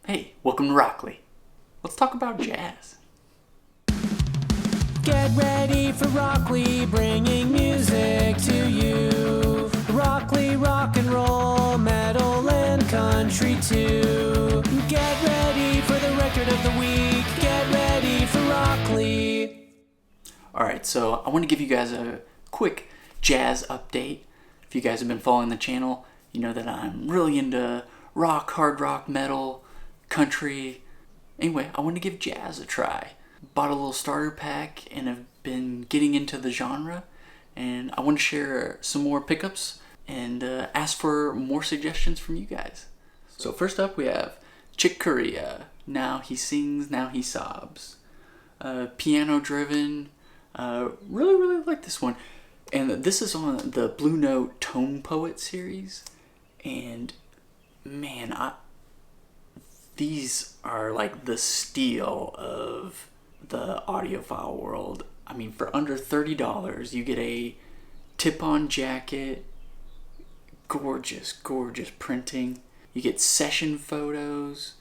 Hey, welcome to Rockley. Let's talk about jazz. Get ready for Rockley, bringing music to you. Rockley, rock and roll, metal and country too. Get ready for the record of the week. Get ready for Rockley. Alright, so I want to give you guys a quick jazz update. If you guys have been following the channel, you know that I'm really into rock, hard rock, metal, country. Anyway, I want to give jazz a try. Bought a little starter pack and have been getting into the genre, and I want to share some more pickups and ask for more suggestions from you guys. So first up we have Corea. Now he sings, now he sobs. Piano driven. Really like this one. And this is on the Blue Note Tone Poet series. And man, these are like the steal of the audiophile world. I mean, for under $30, you get a tip-on jacket, gorgeous printing. You get session photos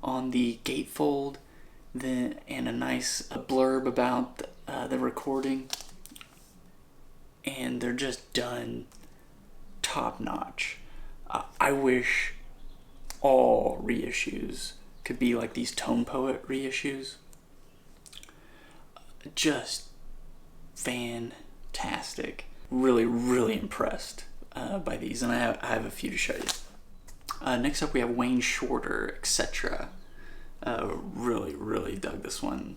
on the gatefold, and a nice blurb about the recording. And they're just done top-notch. I wish all reissues could be like these Tone Poet reissues. Just fantastic. Really impressed by these, and I have a few to show you. Next up we have Wayne Shorter, etc. Really dug this one.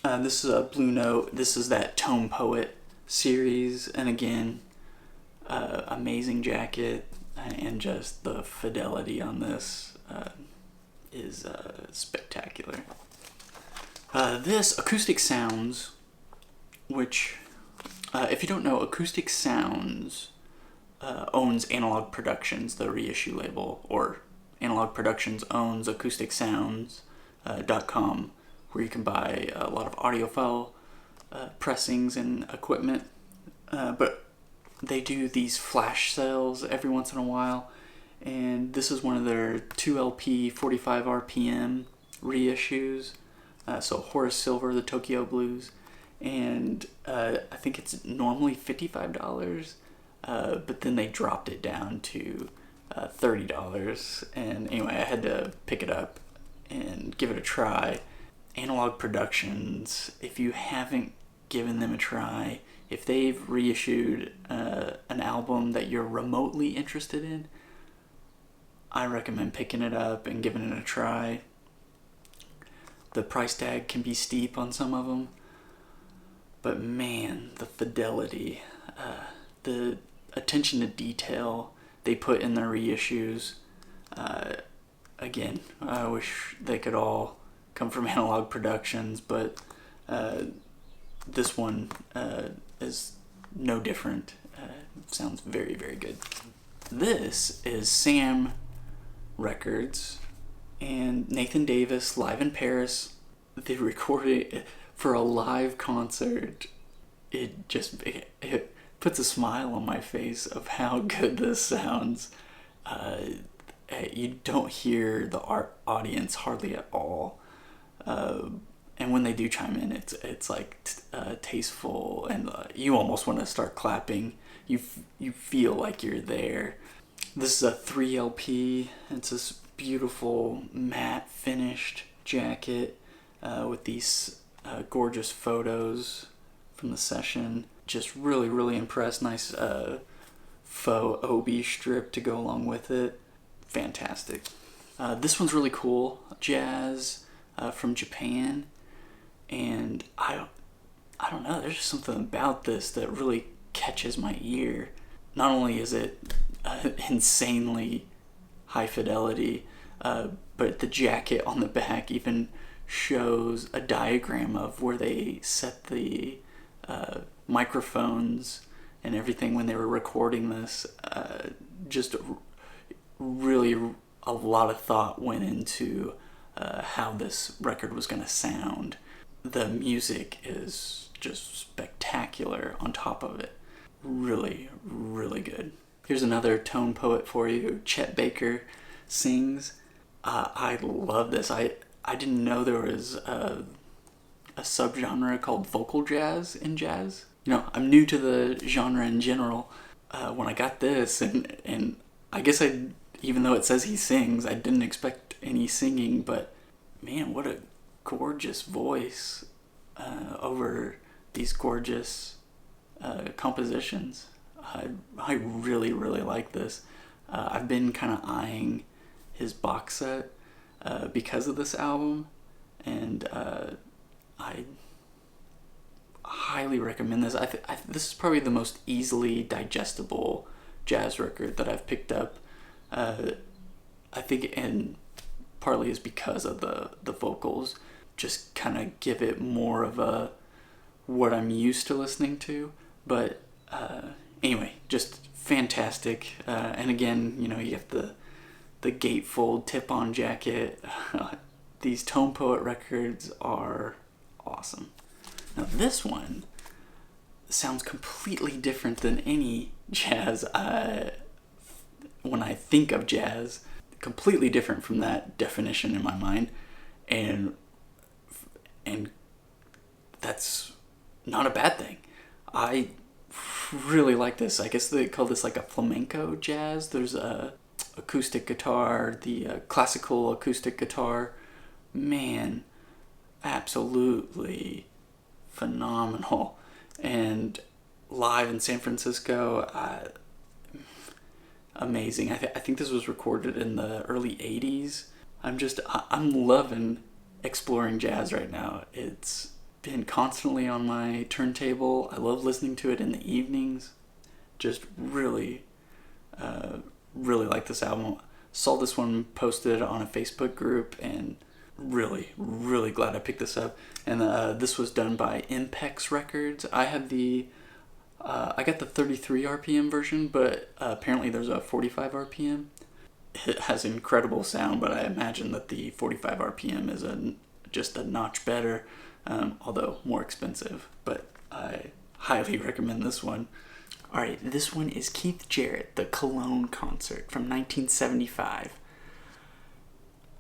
This is a Blue Note. This is that Tone Poet series, and again, amazing jacket, and just the fidelity on this is spectacular. This Acoustic Sounds, which, if you don't know, Acoustic Sounds owns Analog Productions, the reissue label, or Analog Productions owns AcousticSounds.com, where you can buy a lot of audiophile pressings and equipment. But they do these flash sales every once in a while, and this is one of their 2LP 45 RPM reissues. So Horace Silver, the Tokyo Blues, and I think it's normally $55, but then they dropped it down to $30, and anyway, I had to pick it up and give it a try. Analog Productions, if you haven't given them a try, if they've reissued an album that you're remotely interested in, I recommend picking it up and giving it a try. The price tag can be steep on some of them, but man, the fidelity, the attention to detail they put in their reissues. Again, I wish they could all come from Analog Productions, but this one is no different. Sounds very good. This is Sam Records and Nathan Davis live in Paris. They recorded it for a live concert. It puts a smile on my face of how good this sounds. You don't hear the audience hardly at all. And when they do chime in, it's like tasteful, and you almost want to start clapping. You feel like you're there. This is a 3LP. It's this beautiful matte finished jacket with these gorgeous photos from the session. Just really impressed. Nice faux obi strip to go along with it. Fantastic. This one's really cool. Jazz from Japan, and I don't know, there's just something about this that really catches my ear. Not only is it insanely high fidelity, but the jacket on the back even shows a diagram of where they set the microphones and everything when they were recording this. Just really a lot of thought went into how this record was going to sound. The music is just spectacular on top of it. Really good. Here's another Tone Poet for you. Chet Baker sings. I love this. I didn't know there was a subgenre called vocal jazz in jazz. You know, I'm new to the genre in general. When I got this, and I guess even though it says he sings, I didn't expect any singing, but man, what a gorgeous voice over these gorgeous compositions. I really, really like this. I've been kind of eyeing his box set because of this album, and I highly recommend this. This is probably the most easily digestible jazz record that I've picked up. I think, and partly is because of the vocals, just kind of give it more of a what I'm used to listening to. But anyway, just fantastic. And again, you know, you have the gatefold tip-on jacket. These Tone Poet records are awesome. Now this one sounds completely different than any jazz when I think of jazz. Completely different from that definition in my mind, and that's not a bad thing. I really like this. I guess they call this like a flamenco jazz. There's a acoustic guitar, the classical acoustic guitar. Man, absolutely phenomenal. And live in San Francisco, amazing. I think this was recorded in the early 80s. I'm loving exploring jazz right now. It's been constantly on my turntable. I love listening to it in the evenings. Just really, really like this album. Saw this one posted on a Facebook group, and really, really glad I picked this up. And this was done by Impex Records. I got the 33 RPM version, but apparently there's a 45 RPM. It has incredible sound, but I imagine that the 45 RPM is just a notch better, although more expensive. But I highly recommend this one. Alright, this one is Keith Jarrett, the Cologne Concert from 1975.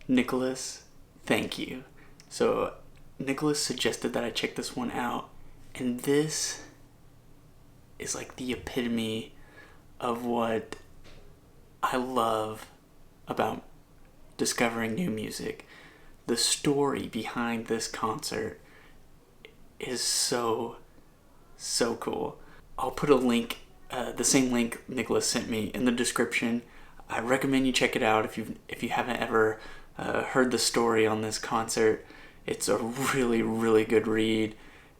Nicholas, thank you. So Nicholas suggested that I check this one out, and this is like the epitome of what I love about discovering new music. The story behind this concert is so cool. I'll put a link, the same link Nicholas sent me, in the description. I recommend you check it out if you haven't ever heard the story on this concert. It's a really, really good read,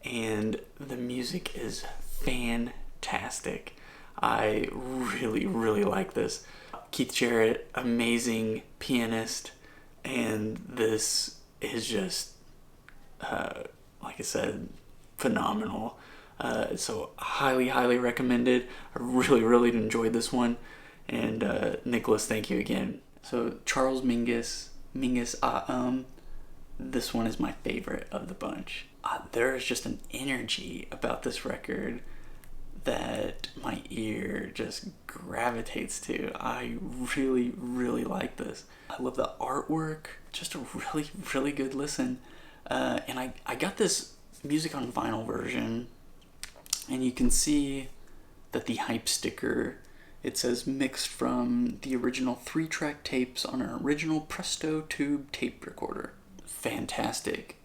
and the music is fantastic. I really, really like this. Keith Jarrett, amazing pianist, and this is just, like I said, phenomenal. So highly, highly recommended. I really, really enjoyed this one. And Nicholas, thank you again. So Charles Mingus, this one is my favorite of the bunch. There is just an energy about this record that my ear just gravitates to. I really, really like this. I love the artwork. Just a really, really good listen. And I got this music on vinyl version, and you can see that the hype sticker, it says mixed from the original 3-track tapes on an original Presto tube tape recorder. Fantastic.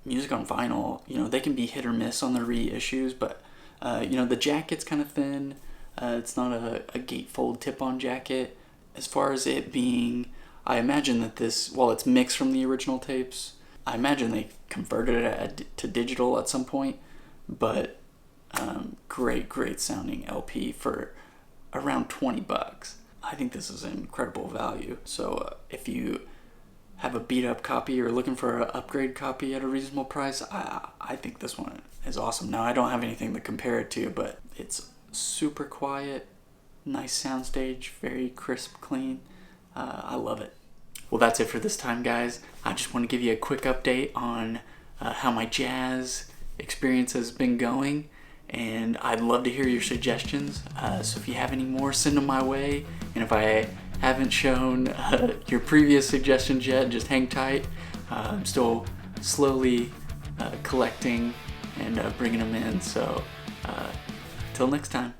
Music on vinyl, you know, they can be hit or miss on the reissues, but you know, the jacket's kind of thin. It's not a gatefold tip-on jacket. As far as it being, I imagine that this, while it's mixed from the original tapes, I imagine they converted it to digital at some point, but great sounding LP for around $20. I think this is an incredible value. So if you have a beat up copy or looking for an upgrade copy at a reasonable price, I think this one is awesome. Now I don't have anything to compare it to, but it's super quiet, nice soundstage, very crisp, clean. I love it. Well, that's it for this time, guys. I just want to give you a quick update on how my jazz experience has been going, and I'd love to hear your suggestions. So if you have any more, send them my way, and if I haven't shown your previous suggestions yet, just hang tight. I'm still slowly collecting and bringing them in. So till next time.